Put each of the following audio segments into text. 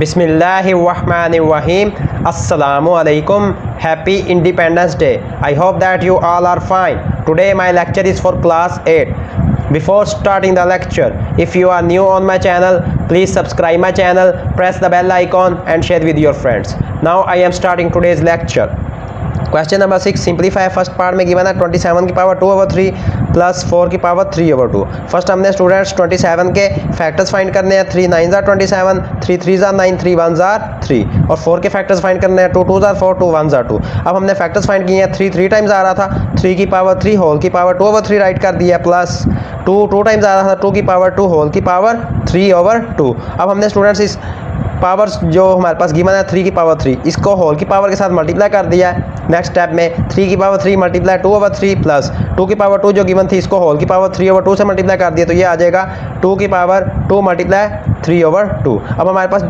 Bismillahirrahmanirrahim. Assalamualaikum. Happy Independence Day. I hope that you all are fine. Today my lecture is for class 8. Before starting the lecture, if you are new on my channel, please subscribe my channel, press the bell icon and share with your friends. Now I am starting today's lecture. Question number 6 simplify first part में given है 27 की power 2/3 plus 4 की power 3/2। First हमने students 27 के factors find करने हैं। 3 9 jar 27, 3 3 jar 9, 3 1 jar 3 और 4 के फैक्टर्स फाइंड करने हैं। 2 2 जार 4, 2 1 जार 2। अब हमने फैक्टर्स फाइंड किए हैं। 3 3 टाइम्स आ रहा था, 3 की पावर 3 होल की पावर 2/3 राइट कर दिया, प्लस 2 2 टाइम्स आ रहा था, 2 की पावर 2 होल की पावर 3/2। अब हमने स्टूडेंट्स इस पावर्स जो हमारे पास गिवन है 3 की पावर 3, इसको होल की पावर के साथ मल्टीप्लाई कर दिया है। नेक्स्ट स्टेप में 3 की पावर 3 मल्टीप्लाई 2/3 प्लस 2 की पावर 2 जो गिवन थी इसको होल की पावर 3/2 से मल्टीप्लाई कर दिया, तो ये आ जाएगा 2 की पावर 2 मल्टीप्लाई 3/2। अब हमारे पास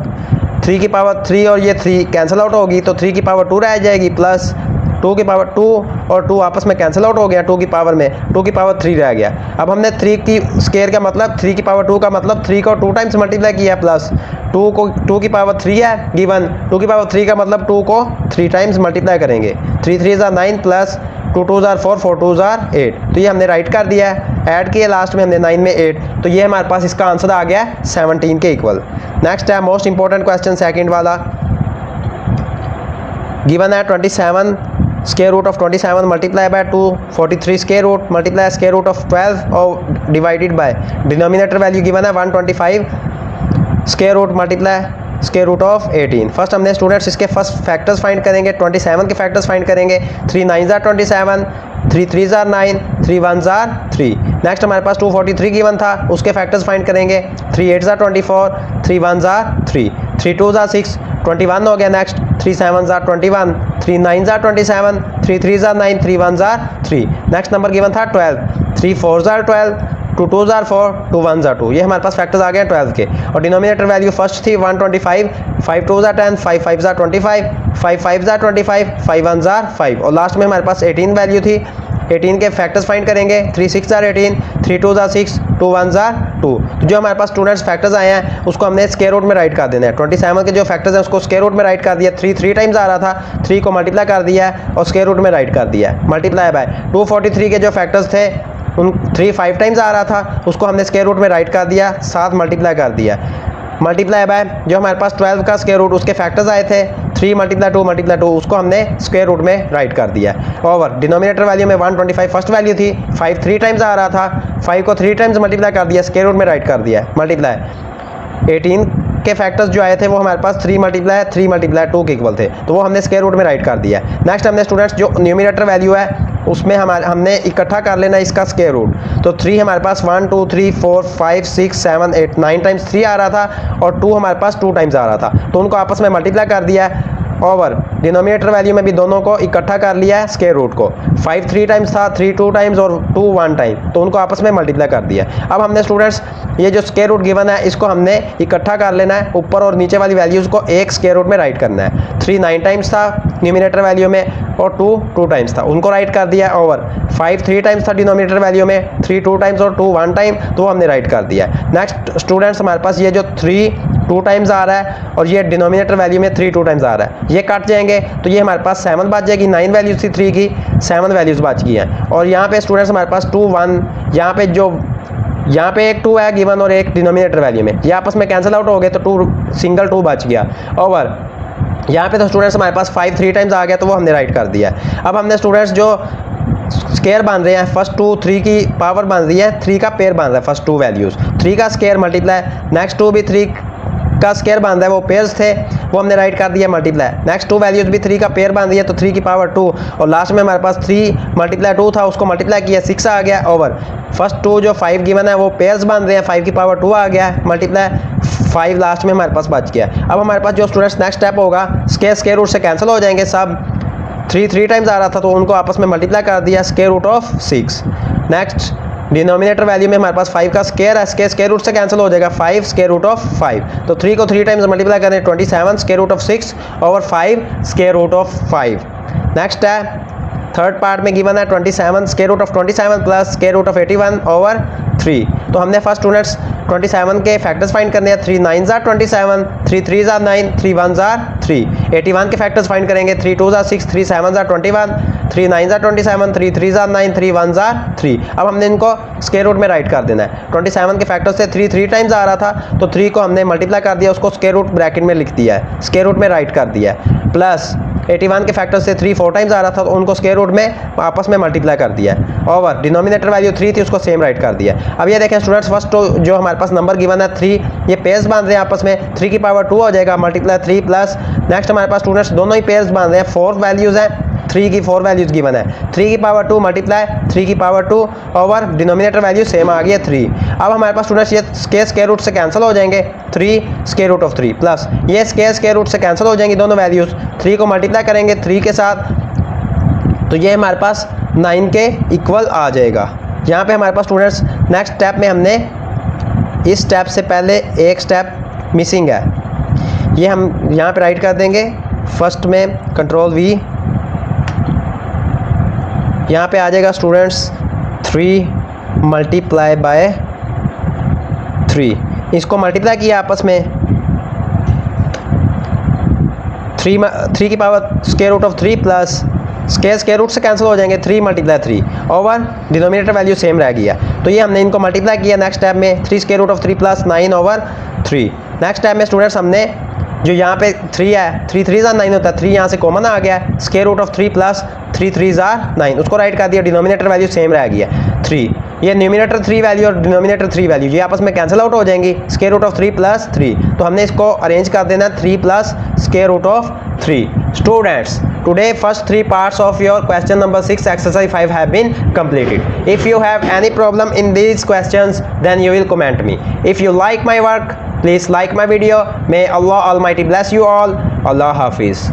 3 की पावर 3 और ये 3 कैंसिल आउट होगी, तो 3 की पावर 2 रह जाएगी, प्लस 2 की पावर 2 और 2 आपस में कैंसिल आउट हो गया, 2 की पावर में 2 की पावर 3 रह गया। अब हमने 3 की स्क्वायर का मतलब 3 की पावर 2 का मतलब 3 को 2 टाइम्स मल्टीप्लाई किया, प्लस 2 की पावर 3 है गिवन, 2 की पावर 3 का मतलब 2 को 3 टाइम्स मल्टीप्लाई करेंगे। 3 3 जार 9 प्लस 2 2 जार 4, 4 2 जार 8, तो ये हमने राइट कर दिया है। ऐड किया लास्ट में हमने 9 में 8, तो ये हमारे पास इसका आंसर आ गया 17 के इक्वल। नेक्स्ट है मोस्ट इंपॉर्टेंट क्वेश्चन सेकंड वाला। गिवन है 27 square root of 27 multiply by 243 square root multiply square root of 12 और divided by denominator value given है 125 square root multiply square root of 18। First हमने students इसके first factors find करेंगे, 27 के factors find करेंगे। 3 9 jar 27, 3 3 jar 9, 3 1 jar 3। Next हमारे पास 243 given था, उसके फैक्टर्स फाइंड करेंगे। 3 8 जार 24, 3 1 जार 3, 3 2 जार 6, 21 हो गया। Next 3 7 jar 21, 3 9 jar 27, 3 3 jar 9, 3 1 jar 3। Next number given था 12, 3 4 जार 12, 2 2 जार 4, 2 1 जार 2। ये हमारे पास फैक्टर्स आ गए 12 के। और डिनोमिनेटर वैल्यू फर्स्ट थी 125, 5 2 जार 10, 5 5 जार 25, 5 5 जार 25, 5 1 जार 5 और लास्ट में हमारे पास 18 वैल्यू थी। 18 के फैक्टर्स फाइंड करेंगे। 3 6 जार 18, 3 2 जार 6, 2 1 जार 2। तो जो हमारे पास स्टूडेंट्स फैक्टर्स आए हैं उसको हमने स्क्वायर रूट में राइट कर देना है। 27 के जो फैक्टर्स हैं उसको स्क्वायर रूट में राइट कर दिया। 3 3 टाइम्स आ रहा था, 3 को मल्टीप्लाई कर दिया है और स्क्वायर रूट में राइट कर दिया है। मल्टीप्लाई बाय 243 के जो फैक्टर्स थे उन 3 5 टाइम्स आ रहा था, उसको हमने स्क्वायर रूट में राइट कर दिया, 7 मल्टीप्लाई कर दिया। मल्टीप्लाई बाय जो हमारे पास 12 का स्क्वायर रूट उसके फैक्टर्स आए थे 3 मल्टीप्लाई 2 उसको हमने स्क्वायर रूट में राइट कर दिया। ओवर डिनोमिनेटर वैल्यू में 125 फर्स्ट वैल्यू थी, 5 3 टाइम्स आ रहा था, 5 को 3 टाइम्स मल्टीप्लाई कर दिया, स्क्वायर रूट में राइट कर दिया। मल्टीप्लाई 18 के फैक्टर्स जो आए थे वो हमारे पास 3 मल्टीप्लाई 2 के इक्वल थे, तो वो हमने स्क्वायर रूट में राइट कर दिया। नेक्स्ट हमने स्टूडेंट्स जो न्यूमिनेटर वैल्यू है उसमें हमने इकट्ठा कर लेना इसका स्क्वायर रूट। तो 3 हमारे पास 1 2 3 4 5 6 7 8 9 टाइम्स 3 आ रहा था और 2 हमारे पास 2 टाइम्स आ रहा था, तो उनको आपस में मल्टीप्लाई कर दिया है। ओवर डिनोमिनेटर वैल्यू में भी दोनों को इकट्ठा कर लिया है स्क्वायर रूट को। 5 3 टाइम्स था, 3 2 टाइम्स और 2 1 टाइम, तो उनको आपस में मल्टीप्लाई कर दिया। अब हमने स्टूडेंट्स ये जो स्क्वायर रूट गिवन है इसको हमने इकट्ठा कर लेना है, ऊपर और नीचे वाली वैल्यूज़ को एक स्क्वायर रूट में राइट करना है। 3 9 टाइम्स था न्यूमिनेटर वैल्यू में और 2 2 टाइम्स था, उनको राइट कर दिया। ओवर 5 3 टाइम्स था डिनोमिनेटर वैल्यू में, 3 2 टाइम्स और 2 1 टाइम, तो हमने राइट कर दिया। नेक्स्ट स्टूडेंट्स हमारे पास ये जो 3 2 टाइम्स आ रहा है और ये डिनोमिनेटर वैल्यू में 3 2 टाइम्स आ रहा है, ये कट जाएंगे तो ये हमारे पास 7 बच जाएगी। 9 वैल्यूज थी 3 की, 7 वैल्यूज़ बच गई हैं। और यहाँ पे स्टूडेंट्स हमारे पास 2 1, यहाँ पे एक 2 है गिवन और एक डिनोमिनेटर वैल्यू में, ये आपस में कैंसिल आउट हो गए तो 2 सिंगल 2 बच गया। ओवर यहाँ पे तो स्टूडेंट्स हमारे पास 5 3 टाइम्स आ गया, तो वो हमने राइट कर दिया। अब हमने स्टूडेंट्स जो स्क्वायर बन रहे हैं फर्स्ट 2 3 की पावर बन रही है, 3 का पेयर बन रहा है फर्स्ट 2 वैल्यूज़, 3 का स्क्वायर मल्टीप्लाई, नेक्स्ट 2 भी 3 का स्क्वायर बन रहा है, वो पेयर्स थे वो हमने राइट कर दिया मल्टीप्लाई। नेक्स्ट 2 वैल्यूज भी 3 का पेयर बन रही है तो 3 की पावर 2 और लास्ट में हमारे पास 3 मल्टीप्लाई 2 था, उसको मल्टीप्लाई किया 6 आ गया। ओवर फर्स्ट 2 जो 5 गिवन है वो पेयर्स बन रहे हैं, 5 की पावर 2 आ गया, मल्टीप्लाई 5 लास्ट में हमारे पास बच गया। अब हमारे पास जो स्टूडेंट्स नेक्स्ट स्टेप होगा स्क्वायर रूट से कैंसिल हो जाएंगे सब। 3 3 टाइम्स आ रहा था तो उनको आपस में मल्टीप्लाई कर दिया, square root of 6। Next denominator value में हमारे पास 5 का स्क्वायर है, स्क्वायर रूट से कैंसिल हो जाएगा 5 स्क्वायर रूट ऑफ 5, तो 3 को 3 टाइम्स मल्टीप्लाई करें 27 square root of 6 over 5 square root of 5। Next है थर्ड पार्ट में गिवन है 27 square root of 27 plus square root of 81 over 3। तो हमने फर्स्ट स्टूडेंट्स 27 के फैक्टर्स फाइंड करने हैं। 3 9s are 27, 3 3s are 9, 3 1s are 3। 81 के फैक्टर्स फाइंड करेंगे। 3 2s are 6, 3 7s are 21, 3 9s are 27, 3 3s are 9, 3 1s are 3। अब हमने इनको स्क्वायर रूट में राइट कर देना है। 27 के फैक्टर से 3 3 टाइम्स आ रहा था, तो 3 को हमने मल्टीप्लाई कर दिया, उसको स्क्वायर रूट ब्रैकेट में लिख दिया है, स्क्वायर रूट में राइट कर दिया है। प्लस 81 के फैक्टर से 3 4 टाइम्स आ रहा था, तो उनको स्क्वायर रूट में आपस में मल्टीप्लाई कर दिया है। ओवर डिनोमिनेटर वैल्यू 3 थी, उसको सेम राइट कर दिया। अब ये देखें स्टूडेंट्स, फर्स्ट जो हमारे पास नंबर गिवन है 3, ये पेयर्स बांध रहे हैं आपस में। 3 की पावर 2 हो जाएगा, मल्टीप्लाई 3 प्लस नेक्स्ट हमारे पास स्टूडेंट्स दोनों ही पेयर्स बांध रहे हैं। 4 वैल्यूज़ हैं, 3 की 4 वैल्यूज़ गिवन है। 3 की पावर 2 मल्टीप्लाई 3 की power 2 over denominator value same आ गई है 3। अब हमारे पास स्टूडेंट्स ये स्क्वायर रूट से कैंसिल हो जाएंगे। 3 स्क्वायर रूट ऑफ 3 प्लस ये स्क्वायर रूट से कैंसिल हो जाएंगी दोनों वैल्यूज़। 3 को मल्टीप्लाई करेंगे 3 के साथ, तो ये हमारे पास 9 के इक्वल आ जाएगा। यहाँ पे हमारे पास स्टूडेंट्स नेक्स्ट स्टेप में हमने इस स्टेप से पहले एक स्टेप मिसिंग है, ये हम यहाँ पे राइट कर देंगे। फर्स्ट में कंट्रोल V, यहाँ पे आ जाएगा स्टूडेंट्स 3 मल्टीप्लाई बाय 3, इसको मल्टीप्लाई किया आपस में। 3 की power square root of 3 plus square root से कैंसिल हो जाएंगे 3 multiply 3 over denominator value same रह गया, तो ये हमने इनको मल्टीप्लाई किया नेक्स्ट स्टेप में। 3 square root of 3 plus 9 over 3। Next step में स्टूडेंट्स हमने जो यहाँ पे 3 है, 3 3s आर 9 होता है, 3 यहाँ से कॉमन आ गया है। Square root of 3 plus 3 3s are 9, उसको राइट कर दिया, डिनोमिनेटर वैल्यू सेम रह गया 3। ये न्यूमिनेटर 3 वैल्यू और डिनोमिनेटर 3 वैल्यू ये आपस में कैंसिल आउट हो जाएंगी। स्क्वायर रूट ऑफ 3 प्लस 3, तो हमने इसको अरेंज कर देना 3 plus square root of 3। Students, today first 3 parts of your question number 6 exercise 5 have been completed. If you have any problem in these questions, then you will comment me. If you like my work, please like my video. May Allah Almighty bless you all. Allah Hafiz.